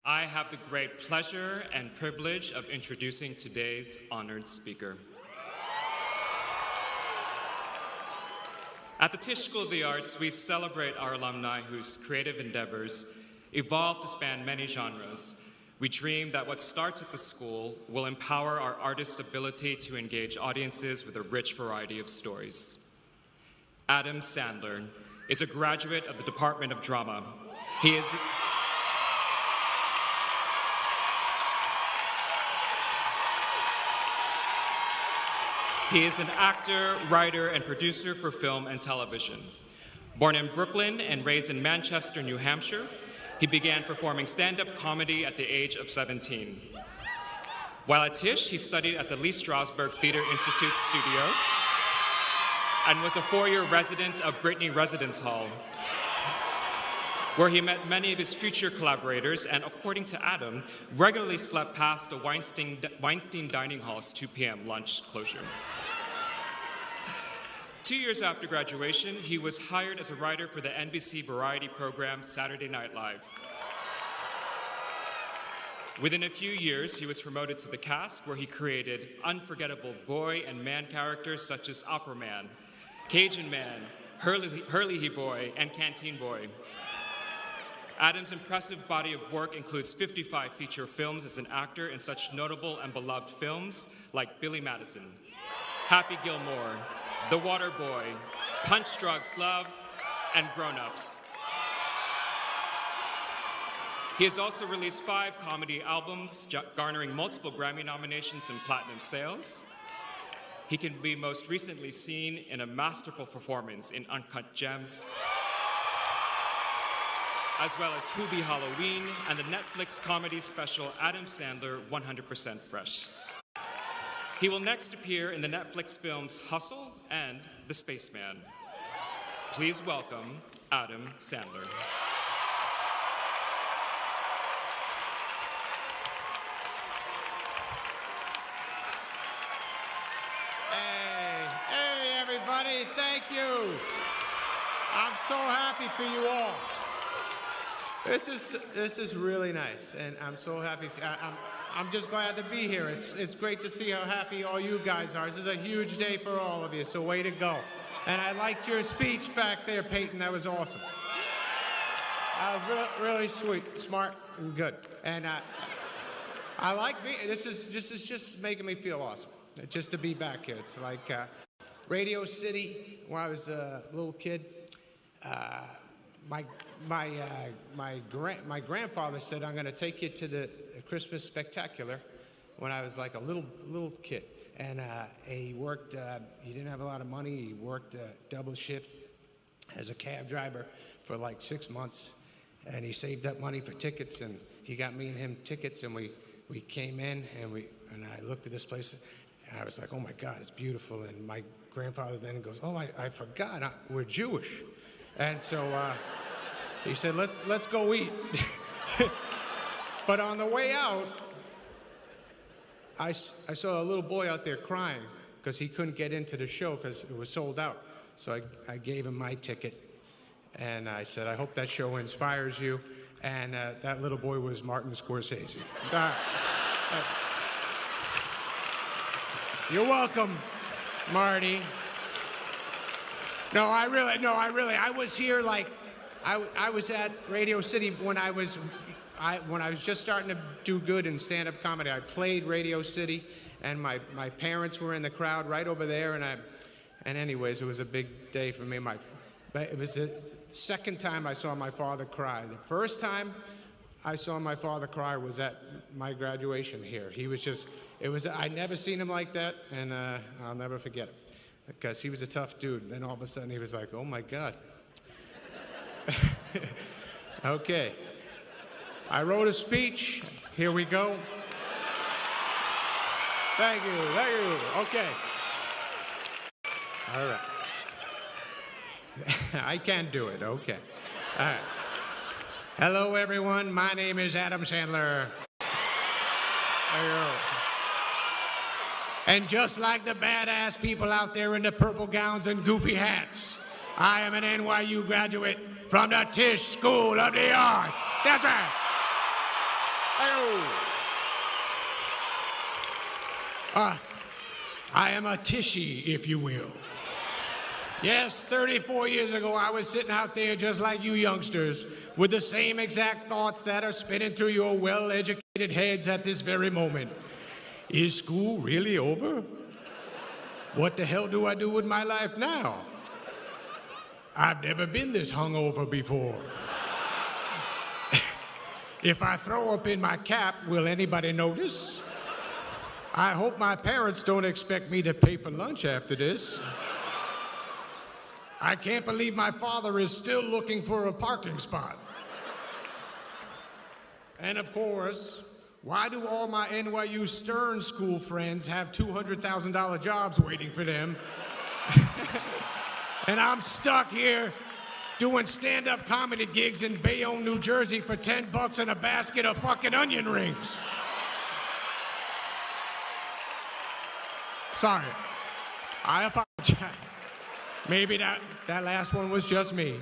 I have the great pleasure and privilege of introducing today's honored speaker. At the Tisch School of the Arts, we celebrate our alumni whose creative endeavors evolve to span many genres. We dream that what starts at the school will empower our artists' ability to engage audiences with a rich variety of stories. Adam Sandler is a graduate of the Department of Drama. He is an actor, writer, and producer for film and television. Born in Brooklyn and raised in Manchester, New Hampshire, he began performing stand-up comedy at the age of 17. While at Tisch, he studied at the Lee Strasberg Theater Institute studio and was a four-year resident of Brittany Residence Hall, where he met many of his future collaborators and, according to Adam, regularly slept past the Weinstein Dining Hall's 2 p.m. lunch closure. 2 years after graduation, he was hired as a writer for the NBC variety program Saturday Night Live. Within a few years, he was promoted to the cast, where he created unforgettable boy and man characters such as Opera Man, Cajun Man, Hurley Boy, and Canteen Boy. Adam's impressive body of work includes 55 feature films as an actor in such notable and beloved films like Billy Madison, Happy Gilmore, The Water Boy, Punch Drunk Love, and Grown Ups. He has also released 5 comedy albums, garnering multiple Grammy nominations and platinum sales. He can be most recently seen in a masterful performance in Uncut Gems, as well as Hoobie Halloween and the Netflix comedy special Adam Sandler 100% Fresh. He will next appear in the Netflix films Hustle and The Spaceman. Please welcome Adam Sandler. Hey everybody, thank you. I'm so happy for you all. This is really nice, and I'm so happy. I'm just glad to be here. It's great to see how happy all you guys are. This is a huge day for all of you, so way to go. And I liked your speech back there, Peyton. That was awesome. That was really sweet, smart, and good. And I like this is just making me feel awesome, just to be back here. It's like Radio City when I was a little kid. My grandfather said, "I'm going to take you to the Christmas Spectacular," when I was like a little kid. And he worked. He didn't have a lot of money. He worked double shift as a cab driver for like 6 months, and he saved up money for tickets. And he got me and him tickets, and we came in, and I looked at this place, and I was like, "Oh my God, it's beautiful." And my grandfather then goes, "Oh, I forgot. We're Jewish." And so he said, let's go eat. But on the way out, I saw a little boy out there crying because he couldn't get into the show because it was sold out. So I gave him my ticket, and I said, "I hope that show inspires you." And that little boy was Martin Scorsese. You're welcome, Marty. No, I was here like, I was at Radio City when I was just starting to do good in stand-up comedy. I played Radio City, and my parents were in the crowd right over there, and anyways, it was a big day for me. It was the second time I saw my father cry. The first time I saw my father cry was at my graduation here. I'd never seen him like that, and I'll never forget it. Because he was a tough dude. Then all of a sudden he was like, "Oh my God." Okay. I wrote a speech. Here we go. Thank you. Okay. All right. I can do it. Okay. All right. Hello, everyone. My name is Adam Sandler. There you go. And just like the badass people out there in the purple gowns and goofy hats, I am an NYU graduate from the Tisch School of the Arts. That's right. I am a Tishy, if you will. Yes, 34 years ago, I was sitting out there just like you youngsters, with the same exact thoughts that are spinning through your well-educated heads at this very moment. Is school really over? What the hell do I do with my life now? I've never been this hungover before. If I throw up in my cap, will anybody notice? I hope my parents don't expect me to pay for lunch after this. I can't believe my father is still looking for a parking spot. And of course, why do all my NYU Stern School friends have $200,000 jobs waiting for them? And I'm stuck here doing stand-up comedy gigs in Bayonne, New Jersey for $10 and a basket of fucking onion rings. Sorry. I apologize. Maybe that last one was just me.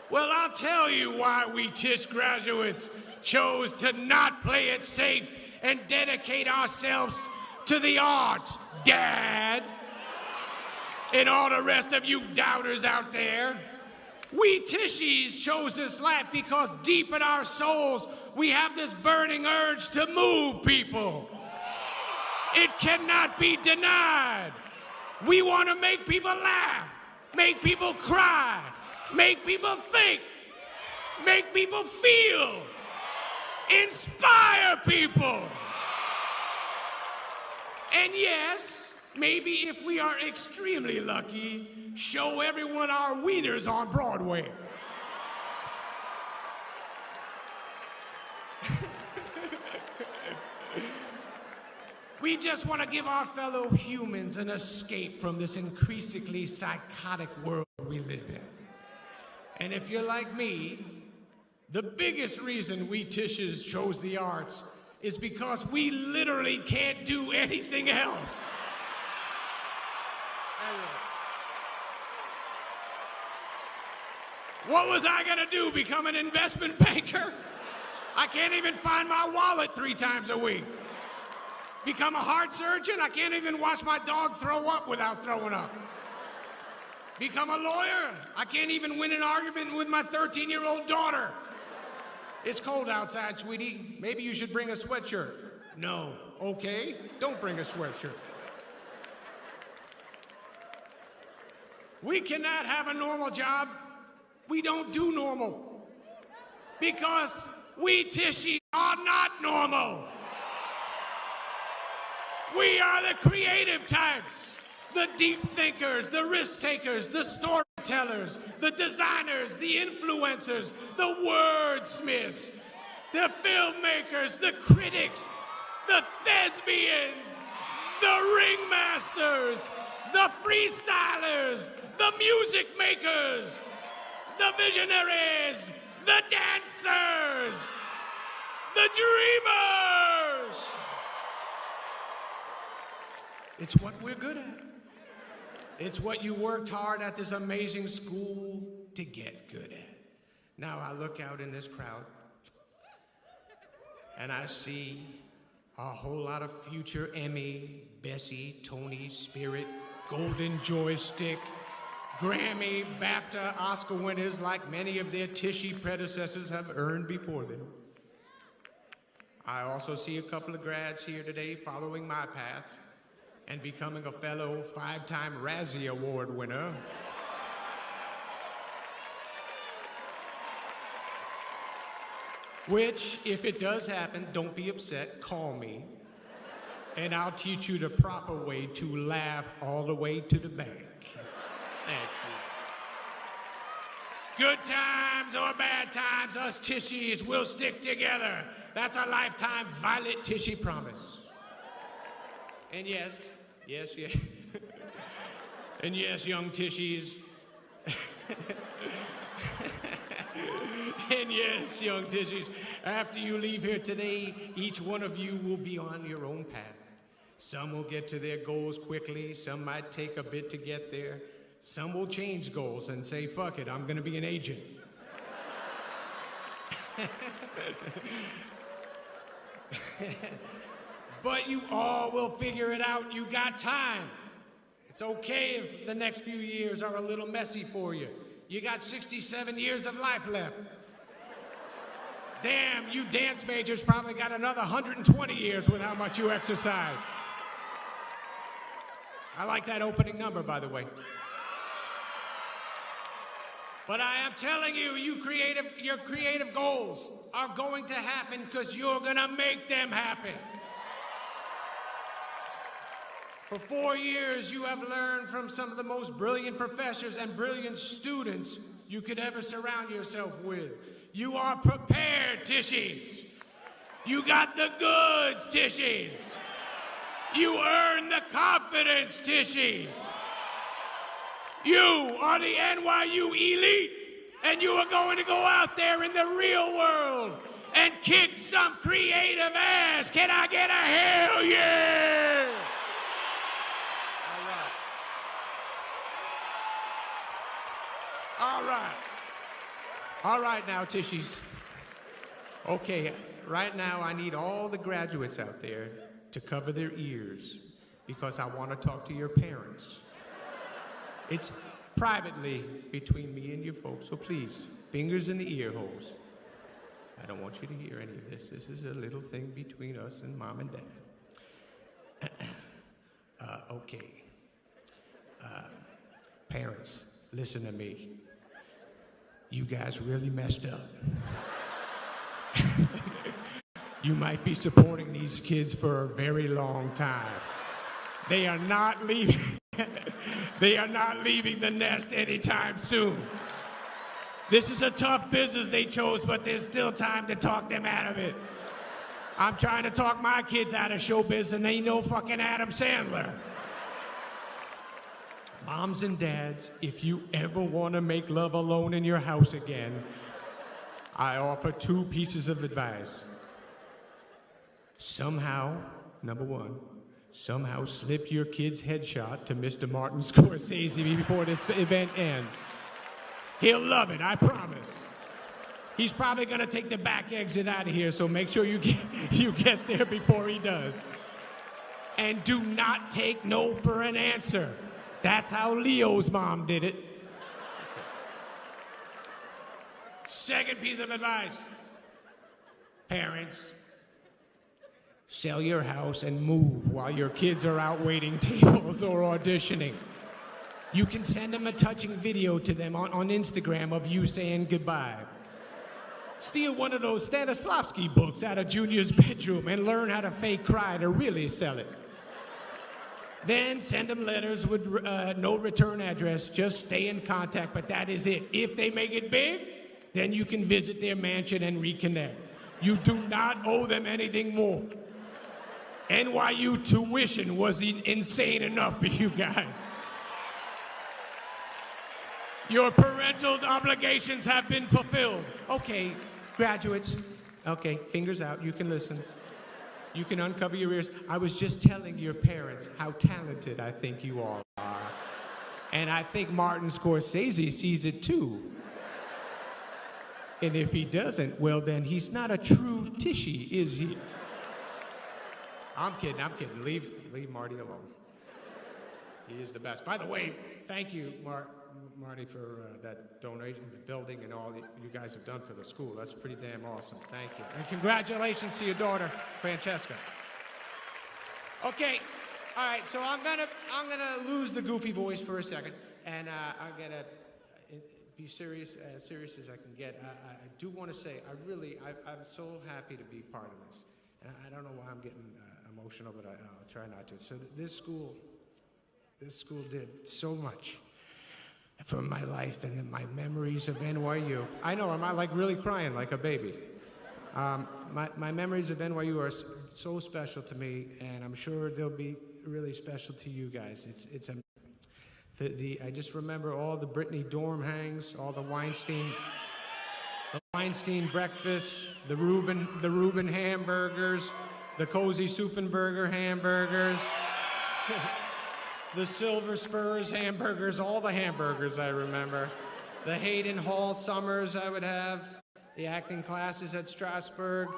Well, I'll tell you why we Tisch graduates chose to not play it safe and dedicate ourselves to the arts, Dad. And all the rest of you doubters out there. We Tishies chose this life because deep in our souls, we have this burning urge to move people. It cannot be denied. We want to make people laugh, make people cry, make people think, make people feel, inspire people. And yes, maybe if we are extremely lucky, show everyone our wieners on Broadway. We just want to give our fellow humans an escape from this increasingly psychotic world we live in. And if you're like me, the biggest reason we Tishes chose the arts is because we literally can't do anything else. What was I gonna do, become an investment banker? I can't even find my wallet 3 times a week. Become a heart surgeon? I can't even watch my dog throw up without throwing up. Become a lawyer? I can't even win an argument with my 13-year-old daughter. It's cold outside, sweetie. Maybe you should bring a sweatshirt. No. Okay, don't bring a sweatshirt. We cannot have a normal job. We don't do normal. Because we Tishies are not normal. We are the creative types, the deep thinkers, the risk takers, the storytellers, the designers, the influencers, the wordsmiths, the filmmakers, the critics, the thespians, the ringmasters, the freestylers, the music makers, the visionaries, the dancers, the dreamers. It's what we're good at. It's what you worked hard at this amazing school to get good at. Now I look out in this crowd and I see a whole lot of future Emmy, Bessie, Tony, Spirit, Golden Joystick, Grammy, BAFTA, Oscar winners like many of their Tishy predecessors have earned before them. I also see a couple of grads here today following my path and becoming a fellow 5-time Razzie Award winner. Which, if it does happen, don't be upset, call me, and I'll teach you the proper way to laugh all the way to the bank. Thank you. Good times or bad times, us Tishies will stick together. That's a lifetime Violet Tishy promise. And yes, and yes, young Tishies. And yes, young Tishies, after you leave here today, each one of you will be on your own path. Some will get to their goals quickly, some might take a bit to get there. Some will change goals and say, fuck it, I'm gonna be an agent. But you all will figure it out. You got time. It's okay if the next few years are a little messy for you. You got 67 years of life left. Damn, you dance majors probably got another 120 years with how much you exercise. I like that opening number, by the way. But I am telling you, your creative goals are going to happen because you're gonna make them happen. For 4 years, you have learned from some of the most brilliant professors and brilliant students you could ever surround yourself with. You are prepared, Tishies. You got the goods, Tishies. You earned the confidence, Tishies. You are the NYU elite, and you are going to go out there in the real world and kick some creative ass. Can I get a hell yeah? All right now, Tishies. Okay, right now I need all the graduates out there to cover their ears because I want to talk to your parents. It's privately between me and you folks, so please, fingers in the ear holes. I don't want you to hear any of this. This is a little thing between us and Mom and Dad. Okay. Parents, listen to me. You guys really messed up. You might be supporting these kids for a very long time. They are not leaving. They are not leaving the nest anytime soon. This is a tough business they chose, but there's still time to talk them out of it. I'm trying to talk my kids out of showbiz, and they know fucking Adam Sandler. Moms and dads, if you ever want to make love alone in your house again, I offer 2 pieces of advice. Somehow, number 1, somehow slip your kid's headshot to Mr. Martin Scorsese before this event ends. He'll love it, I promise. He's probably going to take the back exit out of here, so make sure you get there before he does. And do not take no for an answer. That's how Leo's mom did it. Second piece of advice. Parents, sell your house and move while your kids are out waiting tables or auditioning. You can send them a touching video to them on Instagram of you saying goodbye. Steal one of those Stanislavski books out of Junior's bedroom and learn how to fake cry to really sell it. Then send them letters with no return address. Just stay in contact, but that is it. If they make it big, then you can visit their mansion and reconnect. You do not owe them anything more. NYU tuition was insane enough for you guys. Your parental obligations have been fulfilled. Okay, graduates. Okay, fingers out, you can listen. You can uncover your ears. I was just telling your parents how talented I think you all are. And I think Martin Scorsese sees it too. And if he doesn't, well then he's not a true Tishy, is he? I'm kidding. Leave Marty alone. He is the best. By the way, thank you, Marty, for that donation, the building, and all that you guys have done for the school. That's pretty damn awesome. Thank you. And congratulations to your daughter, Francesca. Okay, all right, so I'm gonna lose the goofy voice for a second, and I'm gonna be serious, as serious as I can get. I do want to say, I'm so happy to be part of this. And I don't know why I'm getting emotional, but I'll try not to. So this school did so much for my life and my memories of NYU. I know, I'm like really crying like a baby. My memories of NYU are so special to me, and I'm sure they'll be really special to you guys. I just remember all the Brittany dorm hangs, all the Weinstein breakfasts, the Reuben hamburgers, the Cozy Soupenberger hamburgers, the Silver Spurs hamburgers, all the hamburgers I remember. The Hayden Hall summers I would have. the acting classes at Strasbourg,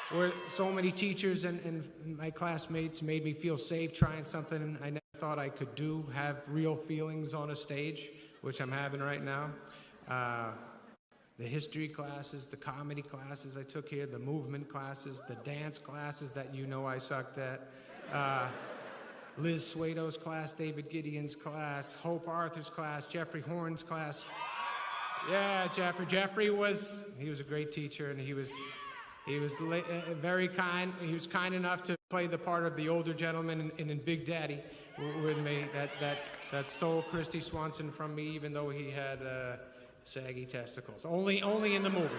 where so many teachers and my classmates made me feel safe trying something I never thought I could do, have real feelings on a stage, which I'm having right now. The history classes, the comedy classes I took here, the movement classes, the dance classes that you know I sucked at, Liz Suedo's class, David Gideon's class, Hope Arthur's class, Jeffrey Horn's class. Yeah, Jeffrey was a great teacher, and he was very kind. He was kind enough to play the part of the older gentleman in Big Daddy with me that stole Christy Swanson from me, even though he had saggy testicles. Only in the movie.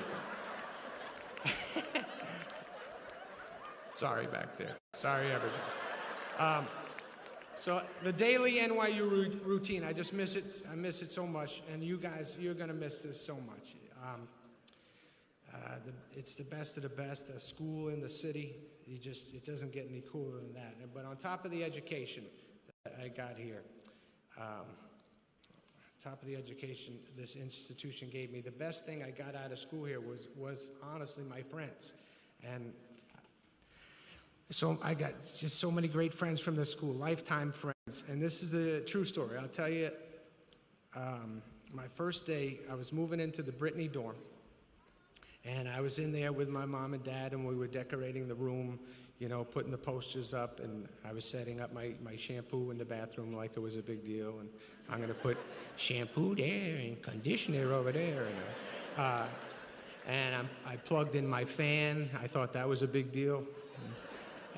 Sorry back there. Sorry, everybody. So the daily NYU routine, I just miss it. I miss it so much, and you guys, you're gonna miss this so much. It's the best of the best. A school in the city, it doesn't get any cooler than that. But on top of the education that I got here, top of the education this institution gave me, the best thing I got out of school here was honestly my friends. And so I got just so many great friends from this school, lifetime friends. And this is the true story. I'll tell you, my first day, I was moving into the Brittany dorm. And I was in there with my mom and dad, and we were decorating the room, you know, putting the posters up, and I was setting up my shampoo in the bathroom like it was a big deal. And I'm going to put shampoo there and conditioner over there. And I plugged in my fan. I thought that was a big deal.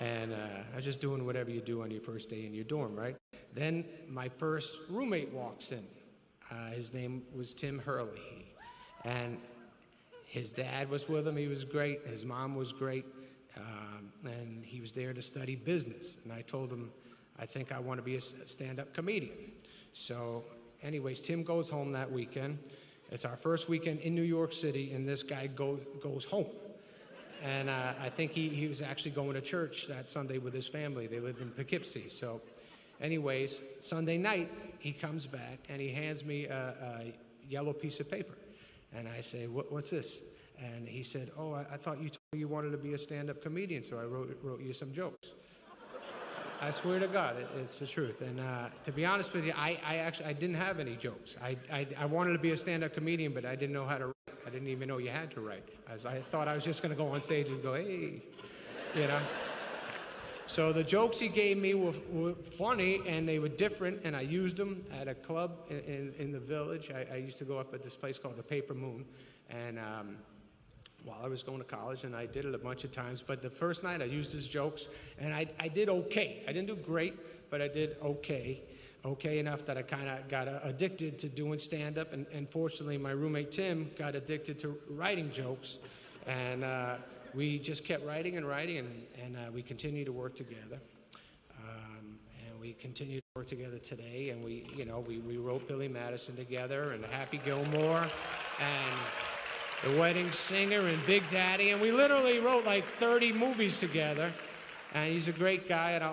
And I was just doing whatever you do on your first day in your dorm, right? Then my first roommate walks in. His name was Tim Hurley. And his dad was with him. He was great. His mom was great. And he was there to study business. And I told him, I think I want to be a stand-up comedian. So anyways, Tim goes home that weekend. It's our first weekend in New York City, and this guy goes home. And I think he was actually going to church that Sunday with his family. They lived in Poughkeepsie. So anyways, Sunday night, he comes back, and he hands me a yellow piece of paper. And I say, what's this? And he said, oh, I thought you told me you wanted to be a stand-up comedian, so I wrote you some jokes. I swear to God, it's the truth. And to be honest with you, I didn't have any jokes. I wanted to be a stand-up comedian, but I didn't know how to write. I didn't even know you had to write. I thought I was just going to go on stage and go, hey, you know. So the jokes he gave me were funny, and they were different, and I used them at a club in the village. I used to go up at this place called the Paper Moon, and while I was going to college, and I did it a bunch of times. But the first night, I used his jokes, and I did okay. I didn't do great, but I did okay. Okay enough that I kind of got addicted to doing stand-up, and fortunately, my roommate Tim got addicted to writing jokes, and we just kept writing and writing, and we continue to work together. And we continue to work together today, and we wrote Billy Madison together, and Happy Gilmore, and The Wedding Singer, and Big Daddy, and we literally wrote like 30 movies together. And he's a great guy, and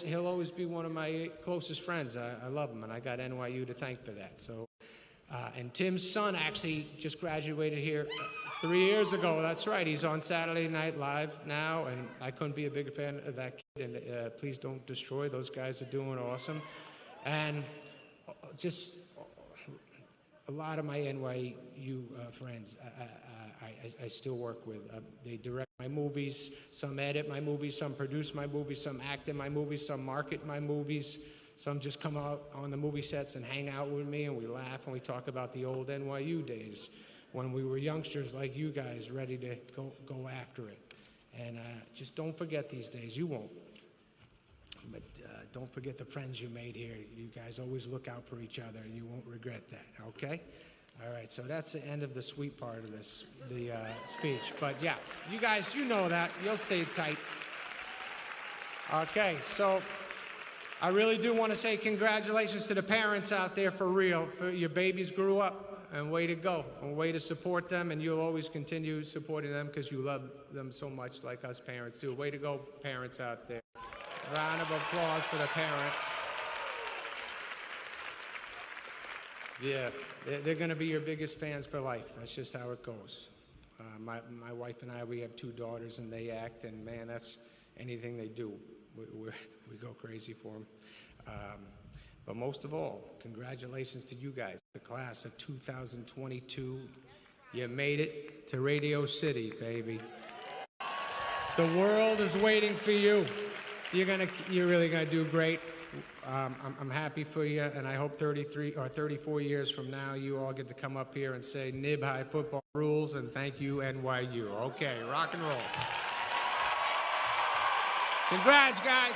he'll always be one of my closest friends. I love him, and I got NYU to thank for that. So, and Tim's son actually just graduated here 3 years ago. That's right. He's on Saturday Night Live now, and I couldn't be a bigger fan of that kid. And please don't destroy. Those guys are doing awesome. And just a lot of my NYU friends I still work with. They direct my movies, some edit my movies, some produce my movies, some act in my movies, some market my movies. Some just come out on the movie sets and hang out with me, and we laugh and we talk about the old NYU days when we were youngsters like you guys, ready to go after it. And just don't forget these days. You won't. But don't forget the friends you made here. You guys always look out for each other, and you won't regret that, okay? All right, so that's the end of the sweet part of this, the speech. But yeah, you guys, you know that. You'll stay tight. Okay, so I really do want to say congratulations to the parents out there for real. Your babies grew up, and way to go, and way to support them, and you'll always continue supporting them because you love them so much like us parents do. Way to go, parents out there. Round of applause for the parents. Yeah, they're going to be your biggest fans for life. That's just how it goes. My wife and I, we have 2 daughters, and they act, and man, that's anything they do. We go crazy for them. But most of all, congratulations to you guys, the class of 2022. You made it to Radio City, baby. The world is waiting for you. You're really gonna do great. I'm happy for you, and I hope 33 or 34 years from now, you all get to come up here and say, Nib High football rules, and thank you, NYU. Okay, rock and roll. Congrats, guys.